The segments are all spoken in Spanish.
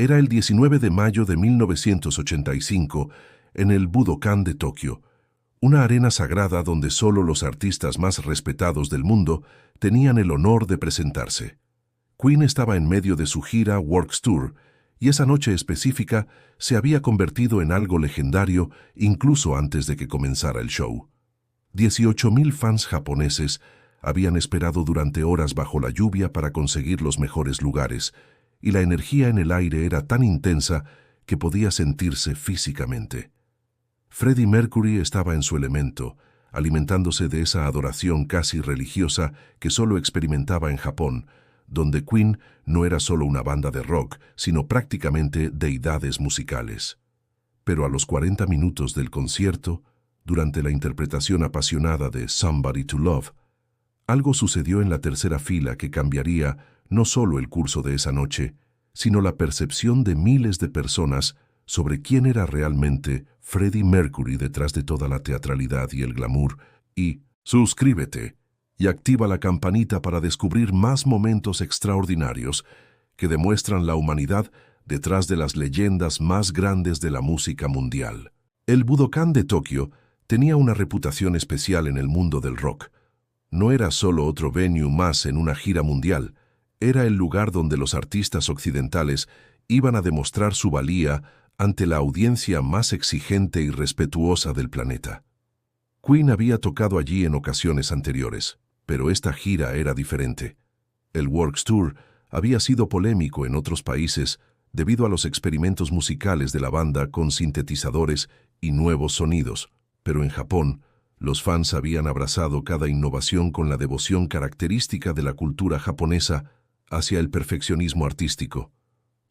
Era el 19 de mayo de 1985 en el Budokan de Tokio, una arena sagrada donde solo los artistas más respetados del mundo tenían el honor de presentarse. Queen estaba en medio de su gira Works Tour, y esa noche específica se había convertido en algo legendario incluso antes de que comenzara el show. 18,000 fans japoneses habían esperado durante horas bajo la lluvia para conseguir los mejores lugares, y la energía en el aire era tan intensa que podía sentirse físicamente. Freddie Mercury estaba en su elemento, alimentándose de esa adoración casi religiosa que solo experimentaba en Japón, donde Queen no era solo una banda de rock, sino prácticamente deidades musicales. Pero a los 40 minutos del concierto, durante la interpretación apasionada de Somebody to Love, algo sucedió en la tercera fila que cambiaría no solo el curso de esa noche, sino la percepción de miles de personas sobre quién era realmente Freddie Mercury detrás de toda la teatralidad y el glamour. Y suscríbete y activa la campanita para descubrir más momentos extraordinarios que demuestran la humanidad detrás de las leyendas más grandes de la música mundial. El Budokan de Tokio tenía una reputación especial en el mundo del rock. No era solo otro venue más en una gira mundial, era el lugar donde los artistas occidentales iban a demostrar su valía ante la audiencia más exigente y respetuosa del planeta. Queen había tocado allí en ocasiones anteriores, pero esta gira era diferente. El Works Tour había sido polémico en otros países debido a los experimentos musicales de la banda con sintetizadores y nuevos sonidos, pero en Japón, los fans habían abrazado cada innovación con la devoción característica de la cultura japonesa hacia el perfeccionismo artístico.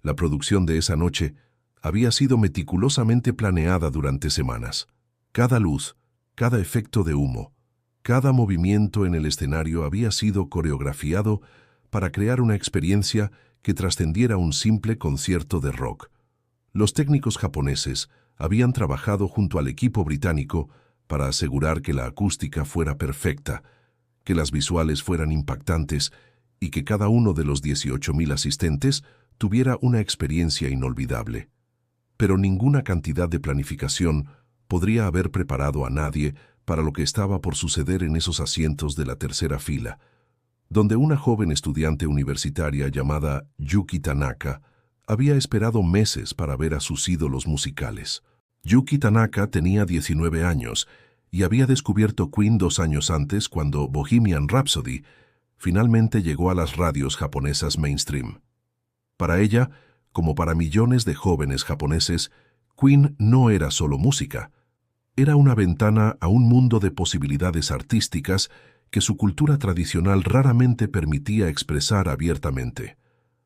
La producción de esa noche había sido meticulosamente planeada durante semanas. Cada luz, cada efecto de humo, cada movimiento en el escenario había sido coreografiado para crear una experiencia que trascendiera un simple concierto de rock. Los técnicos japoneses habían trabajado junto al equipo británico para asegurar que la acústica fuera perfecta, que las visuales fueran impactantes y que cada uno de los 18,000 asistentes tuviera una experiencia inolvidable. Pero ninguna cantidad de planificación podría haber preparado a nadie para lo que estaba por suceder en esos asientos de la tercera fila, donde una joven estudiante universitaria llamada Yuki Tanaka había esperado meses para ver a sus ídolos musicales. Yuki Tanaka tenía 19 años y había descubierto Queen 2 años antes cuando Bohemian Rhapsody finalmente llegó a las radios japonesas mainstream. Para ella, como para millones de jóvenes japoneses, Queen no era solo música. Era una ventana a un mundo de posibilidades artísticas que su cultura tradicional raramente permitía expresar abiertamente.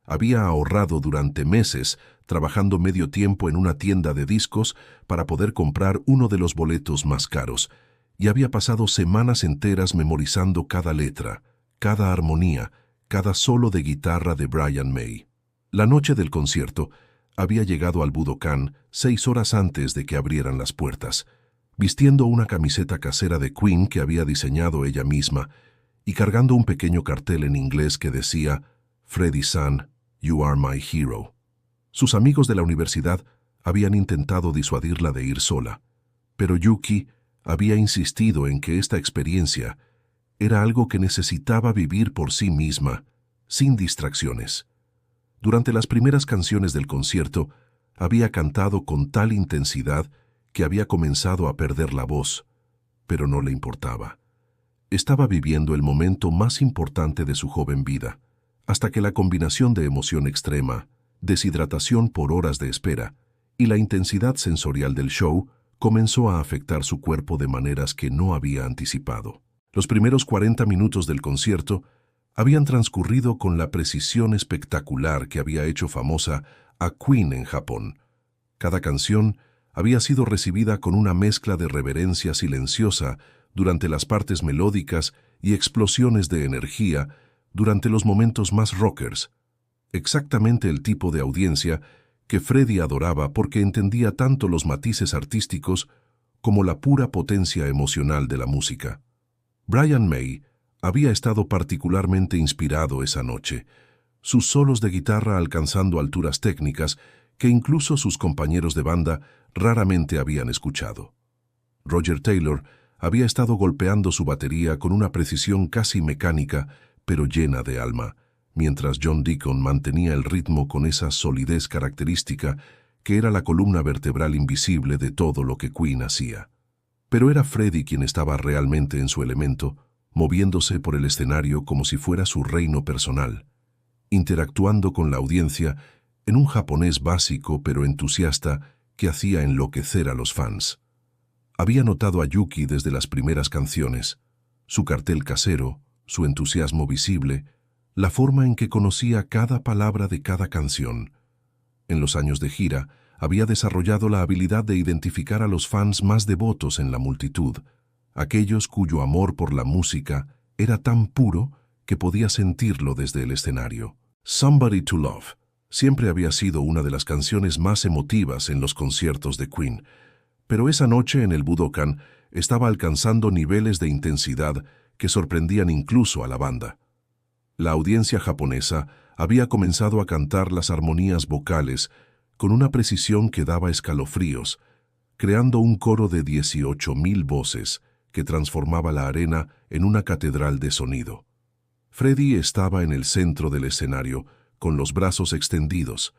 Había ahorrado durante meses trabajando medio tiempo en una tienda de discos para poder comprar uno de los boletos más caros, y había pasado semanas enteras memorizando cada letra, cada armonía, cada solo de guitarra de Brian May. La noche del concierto había llegado al Budokan 6 horas antes de que abrieran las puertas, vistiendo una camiseta casera de Queen que había diseñado ella misma y cargando un pequeño cartel en inglés que decía «Freddie-san, you are my hero». Sus amigos de la universidad habían intentado disuadirla de ir sola, pero Yuki había insistido en que esta experiencia era algo que necesitaba vivir por sí misma, sin distracciones. Durante las primeras canciones del concierto, había cantado con tal intensidad que había comenzado a perder la voz, pero no le importaba. Estaba viviendo el momento más importante de su joven vida, hasta que la combinación de emoción extrema, deshidratación por horas de espera y la intensidad sensorial del show comenzó a afectar su cuerpo de maneras que no había anticipado. Los primeros 40 minutos del concierto habían transcurrido con la precisión espectacular que había hecho famosa a Queen en Japón. Cada canción había sido recibida con una mezcla de reverencia silenciosa durante las partes melódicas y explosiones de energía durante los momentos más rockers. Exactamente el tipo de audiencia que Freddie adoraba porque entendía tanto los matices artísticos como la pura potencia emocional de la música. Brian May había estado particularmente inspirado esa noche, sus solos de guitarra alcanzando alturas técnicas que incluso sus compañeros de banda raramente habían escuchado. Roger Taylor había estado golpeando su batería con una precisión casi mecánica, pero llena de alma, mientras John Deacon mantenía el ritmo con esa solidez característica que era la columna vertebral invisible de todo lo que Queen hacía. Pero era Freddie quien estaba realmente en su elemento, moviéndose por el escenario como si fuera su reino personal, interactuando con la audiencia en un japonés básico pero entusiasta que hacía enloquecer a los fans. Había notado a Yuki desde las primeras canciones, su cartel casero, su entusiasmo visible, la forma en que conocía cada palabra de cada canción. En los años de gira, había desarrollado la habilidad de identificar a los fans más devotos en la multitud, aquellos cuyo amor por la música era tan puro que podía sentirlo desde el escenario. Somebody to Love siempre había sido una de las canciones más emotivas en los conciertos de Queen, pero esa noche en el Budokan estaba alcanzando niveles de intensidad que sorprendían incluso a la banda. La audiencia japonesa había comenzado a cantar las armonías vocales con una precisión que daba escalofríos, creando un coro de 18,000 voces que transformaba la arena en una catedral de sonido. Freddie estaba en el centro del escenario, con los brazos extendidos,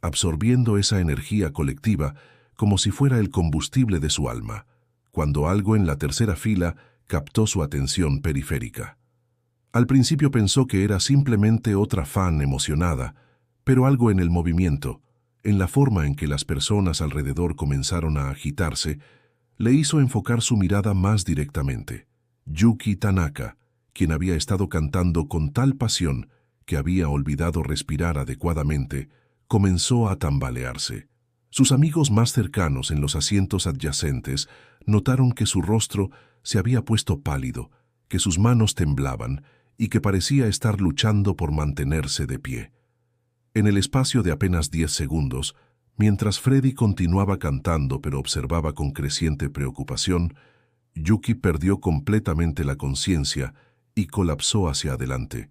absorbiendo esa energía colectiva como si fuera el combustible de su alma, cuando algo en la tercera fila captó su atención periférica. Al principio pensó que era simplemente otra fan emocionada, pero algo en el movimiento, en la forma en que las personas alrededor comenzaron a agitarse, le hizo enfocar su mirada más directamente. Yuki Tanaka, quien había estado cantando con tal pasión que había olvidado respirar adecuadamente, comenzó a tambalearse. Sus amigos más cercanos en los asientos adyacentes notaron que su rostro se había puesto pálido, que sus manos temblaban y que parecía estar luchando por mantenerse de pie. En el espacio de apenas 10 segundos, mientras Freddie continuaba cantando pero observaba con creciente preocupación, Yuki perdió completamente la conciencia y colapsó hacia adelante,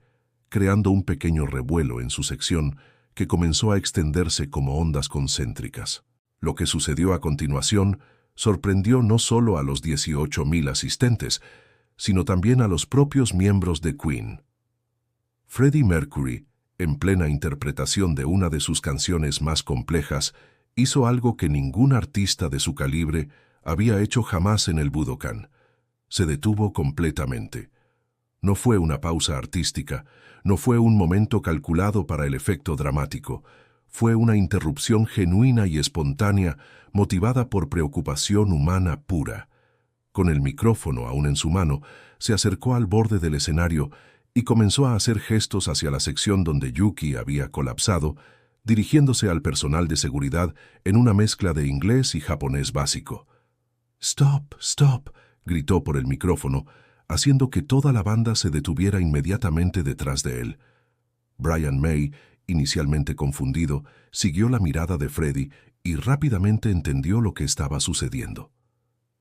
creando un pequeño revuelo en su sección que comenzó a extenderse como ondas concéntricas. Lo que sucedió a continuación sorprendió no solo a los 18,000 asistentes, sino también a los propios miembros de Queen. Freddie Mercury, en plena interpretación de una de sus canciones más complejas, hizo algo que ningún artista de su calibre había hecho jamás en el Budokan. Se detuvo completamente. No fue una pausa artística, no fue un momento calculado para el efecto dramático. Fue una interrupción genuina y espontánea, motivada por preocupación humana pura. Con el micrófono aún en su mano, se acercó al borde del escenario y comenzó a hacer gestos hacia la sección donde Yuki había colapsado, dirigiéndose al personal de seguridad en una mezcla de inglés y japonés básico. «Stop, stop», gritó por el micrófono, haciendo que toda la banda se detuviera inmediatamente detrás de él. Brian May, inicialmente confundido, siguió la mirada de Freddie y rápidamente entendió lo que estaba sucediendo.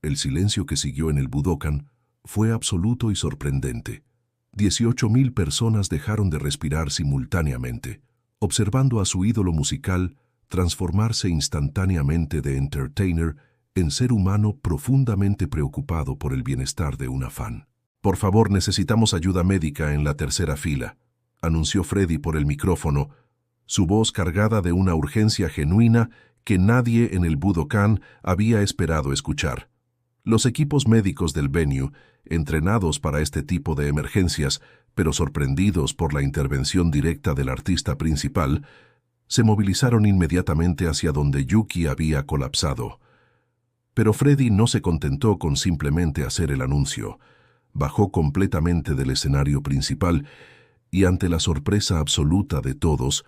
El silencio que siguió en el Budokan fue absoluto y sorprendente. 18,000 personas dejaron de respirar simultáneamente, observando a su ídolo musical transformarse instantáneamente de entertainer en ser humano profundamente preocupado por el bienestar de una fan. «Por favor, necesitamos ayuda médica en la tercera fila», anunció Freddie por el micrófono, su voz cargada de una urgencia genuina que nadie en el Budokan había esperado escuchar. Los equipos médicos del venue, entrenados para este tipo de emergencias, pero sorprendidos por la intervención directa del artista principal, se movilizaron inmediatamente hacia donde Yuki había colapsado. Pero Freddie no se contentó con simplemente hacer el anuncio. Bajó completamente del escenario principal y, ante la sorpresa absoluta de todos,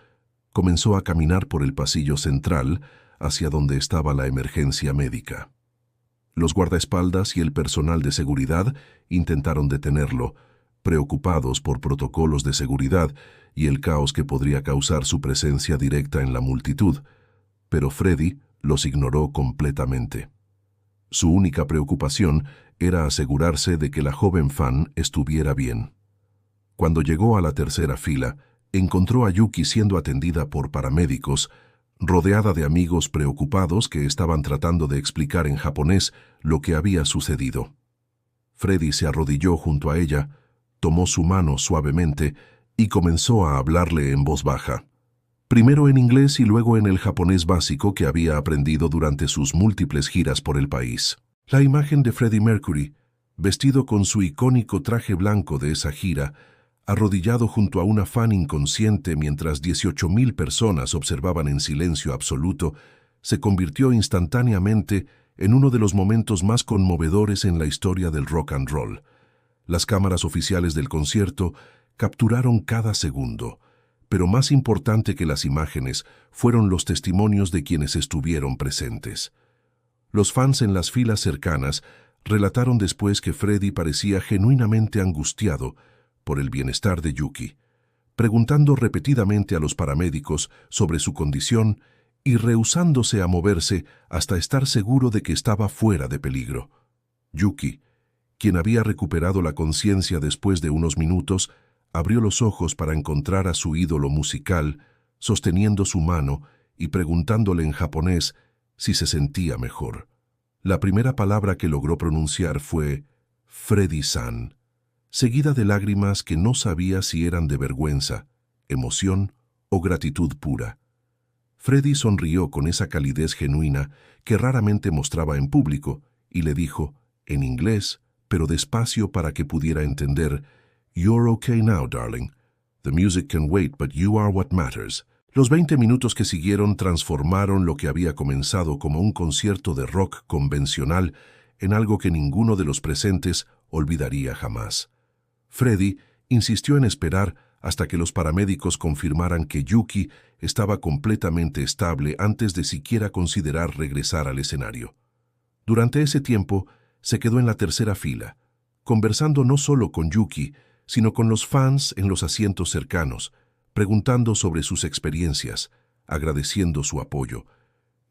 comenzó a caminar por el pasillo central hacia donde estaba la emergencia médica. Los guardaespaldas y el personal de seguridad intentaron detenerlo, preocupados por protocolos de seguridad y el caos que podría causar su presencia directa en la multitud, pero Freddie los ignoró completamente. Su única preocupación era asegurarse de que la joven fan estuviera bien. Cuando llegó a la tercera fila, encontró a Yuki siendo atendida por paramédicos, rodeada de amigos preocupados que estaban tratando de explicar en japonés lo que había sucedido. Freddy se arrodilló junto a ella, tomó su mano suavemente y comenzó a hablarle en voz baja. Primero en inglés y luego en el japonés básico que había aprendido durante sus múltiples giras por el país. La imagen de Freddie Mercury, vestido con su icónico traje blanco de esa gira, arrodillado junto a una fan inconsciente mientras 18,000 personas observaban en silencio absoluto, se convirtió instantáneamente en uno de los momentos más conmovedores en la historia del rock and roll. Las cámaras oficiales del concierto capturaron cada segundo, pero más importante que las imágenes fueron los testimonios de quienes estuvieron presentes. Los fans en las filas cercanas relataron después que Freddie parecía genuinamente angustiado por el bienestar de Yuki, preguntando repetidamente a los paramédicos sobre su condición y rehusándose a moverse hasta estar seguro de que estaba fuera de peligro. Yuki, quien había recuperado la conciencia después de unos minutos, abrió los ojos para encontrar a su ídolo musical, sosteniendo su mano y preguntándole en japonés si se sentía mejor. La primera palabra que logró pronunciar fue Freddy-san, seguida de lágrimas que no sabía si eran de vergüenza, emoción o gratitud pura. Freddie sonrió con esa calidez genuina que raramente mostraba en público y le dijo, en inglés, pero despacio para que pudiera entender, "You're okay now, darling. The music can wait, but you are what matters." Los 20 minutos que siguieron transformaron lo que había comenzado como un concierto de rock convencional en algo que ninguno de los presentes olvidaría jamás. Freddie insistió en esperar hasta que los paramédicos confirmaran que Yuki estaba completamente estable antes de siquiera considerar regresar al escenario. Durante ese tiempo, se quedó en la tercera fila, conversando no solo con Yuki, sino con los fans en los asientos cercanos, preguntando sobre sus experiencias, agradeciendo su apoyo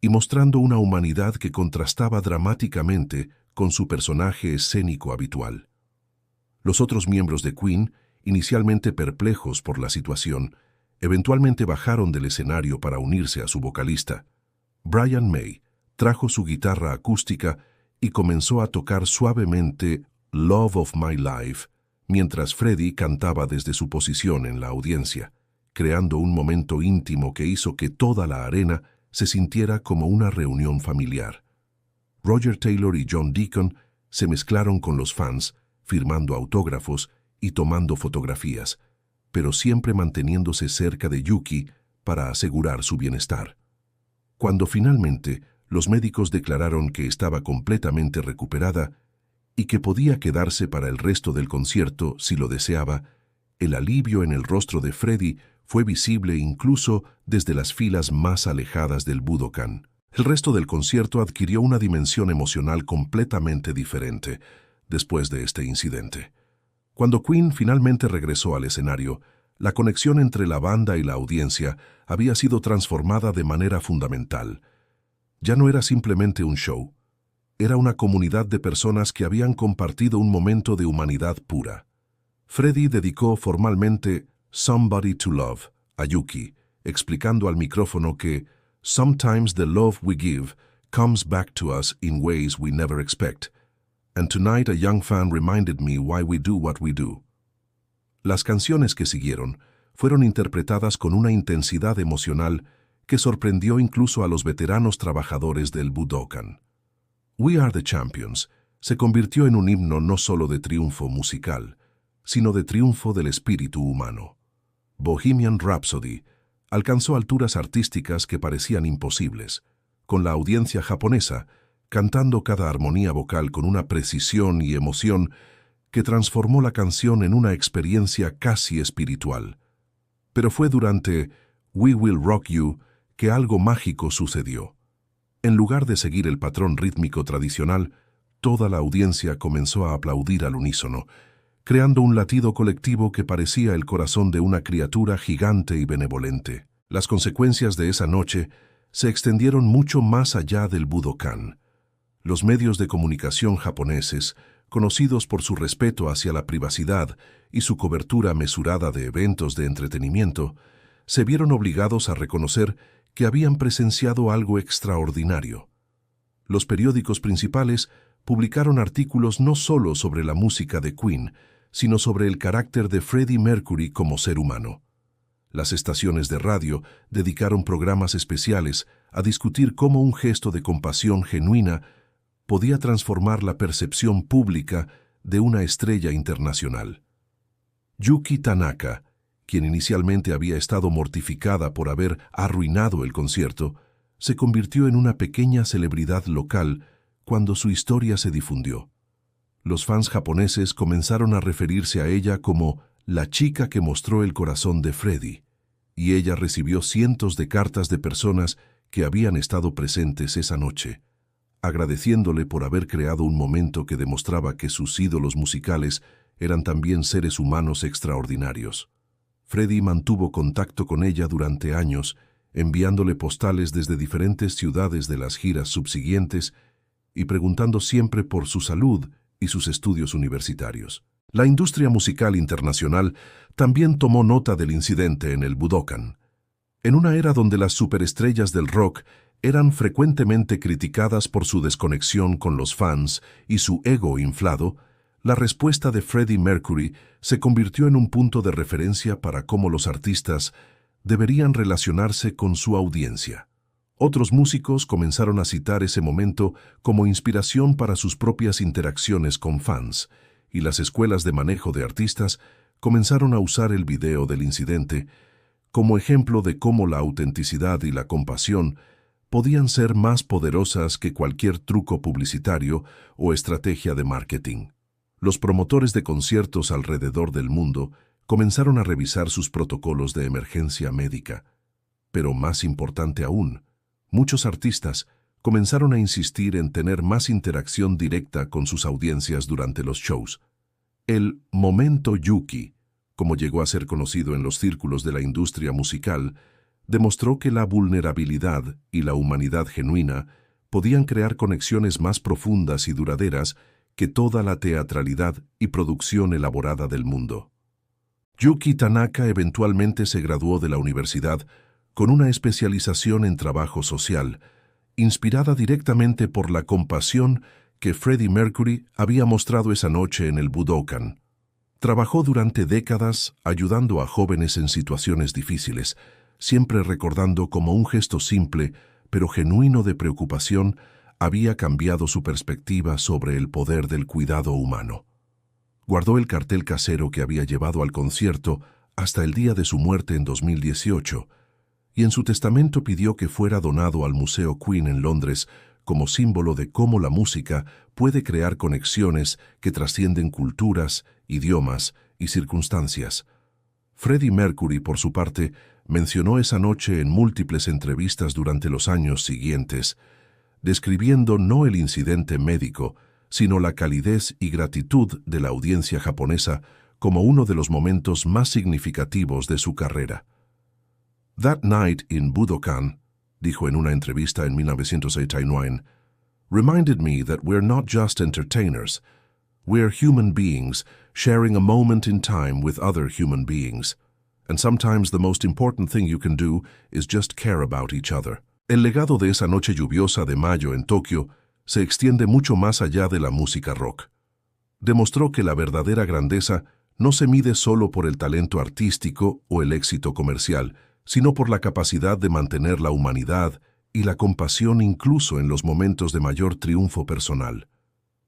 y mostrando una humanidad que contrastaba dramáticamente con su personaje escénico habitual. Los otros miembros de Queen, inicialmente perplejos por la situación, eventualmente bajaron del escenario para unirse a su vocalista. Brian May trajo su guitarra acústica y comenzó a tocar suavemente Love of My Life, mientras Freddie cantaba desde su posición en la audiencia, creando un momento íntimo que hizo que toda la arena se sintiera como una reunión familiar. Roger Taylor y John Deacon se mezclaron con los fans, firmando autógrafos y tomando fotografías, pero siempre manteniéndose cerca de Yuki para asegurar su bienestar. Cuando finalmente los médicos declararon que estaba completamente recuperada y que podía quedarse para el resto del concierto si lo deseaba, el alivio en el rostro de Freddie fue visible incluso desde las filas más alejadas del Budokan. El resto del concierto adquirió una dimensión emocional completamente diferente después de este incidente. Cuando Queen finalmente regresó al escenario, la conexión entre la banda y la audiencia había sido transformada de manera fundamental. Ya no era simplemente un show, era una comunidad de personas que habían compartido un momento de humanidad pura. Freddie dedicó formalmente Somebody to Love a Yuki, explicando al micrófono que "Sometimes the love we give comes back to us in ways we never expect, and tonight a young fan reminded me why we do what we do." Las canciones que siguieron fueron interpretadas con una intensidad emocional que sorprendió incluso a los veteranos trabajadores del Budokan. We Are the Champions se convirtió en un himno no solo de triunfo musical, sino de triunfo del espíritu humano. Bohemian Rhapsody alcanzó alturas artísticas que parecían imposibles, con la audiencia japonesa cantando cada armonía vocal con una precisión y emoción que transformó la canción en una experiencia casi espiritual. Pero fue durante We Will Rock You que algo mágico sucedió. En lugar de seguir el patrón rítmico tradicional, toda la audiencia comenzó a aplaudir al unísono, creando un latido colectivo que parecía el corazón de una criatura gigante y benevolente. Las consecuencias de esa noche se extendieron mucho más allá del Budokan. Los medios de comunicación japoneses, conocidos por su respeto hacia la privacidad y su cobertura mesurada de eventos de entretenimiento, se vieron obligados a reconocer que habían presenciado algo extraordinario. Los periódicos principales publicaron artículos no solo sobre la música de Queen, sino sobre el carácter de Freddie Mercury como ser humano. Las estaciones de radio dedicaron programas especiales a discutir cómo un gesto de compasión genuina podía transformar la percepción pública de una estrella internacional. Yuki Tanaka, quien inicialmente había estado mortificada por haber arruinado el concierto, se convirtió en una pequeña celebridad local cuando su historia se difundió. Los fans japoneses comenzaron a referirse a ella como la chica que mostró el corazón de Freddie, y ella recibió cientos de cartas de personas que habían estado presentes esa noche, agradeciéndole por haber creado un momento que demostraba que sus ídolos musicales eran también seres humanos extraordinarios. Freddie mantuvo contacto con ella durante años, enviándole postales desde diferentes ciudades de las giras subsiguientes y preguntando siempre por su salud y sus estudios universitarios. La industria musical internacional también tomó nota del incidente en el Budokan. En una era donde las superestrellas del rock eran frecuentemente criticadas por su desconexión con los fans y su ego inflado, la respuesta de Freddie Mercury se convirtió en un punto de referencia para cómo los artistas deberían relacionarse con su audiencia. Otros músicos comenzaron a citar ese momento como inspiración para sus propias interacciones con fans, y las escuelas de manejo de artistas comenzaron a usar el video del incidente como ejemplo de cómo la autenticidad y la compasión podían ser más poderosas que cualquier truco publicitario o estrategia de marketing. Los promotores de conciertos alrededor del mundo comenzaron a revisar sus protocolos de emergencia médica. Pero más importante aún, muchos artistas comenzaron a insistir en tener más interacción directa con sus audiencias durante los shows. El momento Yuki, como llegó a ser conocido en los círculos de la industria musical, demostró que la vulnerabilidad y la humanidad genuina podían crear conexiones más profundas y duraderas que toda la teatralidad y producción elaborada del mundo. Yuki Tanaka eventualmente se graduó de la universidad con una especialización en trabajo social, inspirada directamente por la compasión que Freddie Mercury había mostrado esa noche en el Budokan. Trabajó durante décadas ayudando a jóvenes en situaciones difíciles, siempre recordando cómo un gesto simple, pero genuino de preocupación, había cambiado su perspectiva sobre el poder del cuidado humano. Guardó el cartel casero que había llevado al concierto hasta el día de su muerte en 2018, y en su testamento pidió que fuera donado al Museo Queen en Londres como símbolo de cómo la música puede crear conexiones que trascienden culturas, idiomas y circunstancias. Freddie Mercury, por su parte, mencionó esa noche en múltiples entrevistas durante los años siguientes, describiendo no el incidente médico, sino la calidez y gratitud de la audiencia japonesa como uno de los momentos más significativos de su carrera. That night in Budokan, dijo en una entrevista en 1989, reminded me that we're not just entertainers, we're human beings sharing a moment in time with other human beings, and sometimes the most important thing you can do is just care about each other. El legado de esa noche lluviosa de mayo en Tokio se extiende mucho más allá de la música rock. Demostró que la verdadera grandeza no se mide solo por el talento artístico o el éxito comercial, sino por la capacidad de mantener la humanidad y la compasión incluso en los momentos de mayor triunfo personal.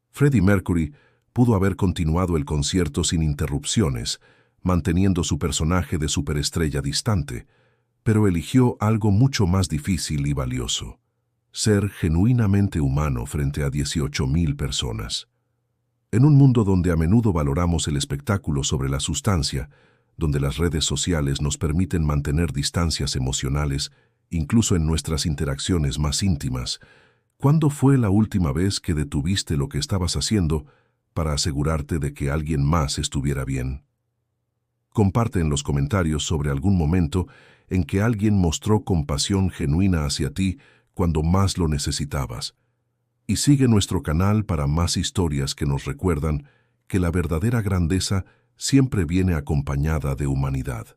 Freddie Mercury pudo haber continuado el concierto sin interrupciones, manteniendo su personaje de superestrella distante, pero eligió algo mucho más difícil y valioso: ser genuinamente humano frente a 18,000 personas. En un mundo donde a menudo valoramos el espectáculo sobre la sustancia, donde las redes sociales nos permiten mantener distancias emocionales, incluso en nuestras interacciones más íntimas, ¿cuándo fue la última vez que detuviste lo que estabas haciendo para asegurarte de que alguien más estuviera bien? Comparte en los comentarios sobre algún momento en que alguien mostró compasión genuina hacia ti cuando más lo necesitabas. Y sigue nuestro canal para más historias que nos recuerdan que la verdadera grandeza siempre viene acompañada de humanidad.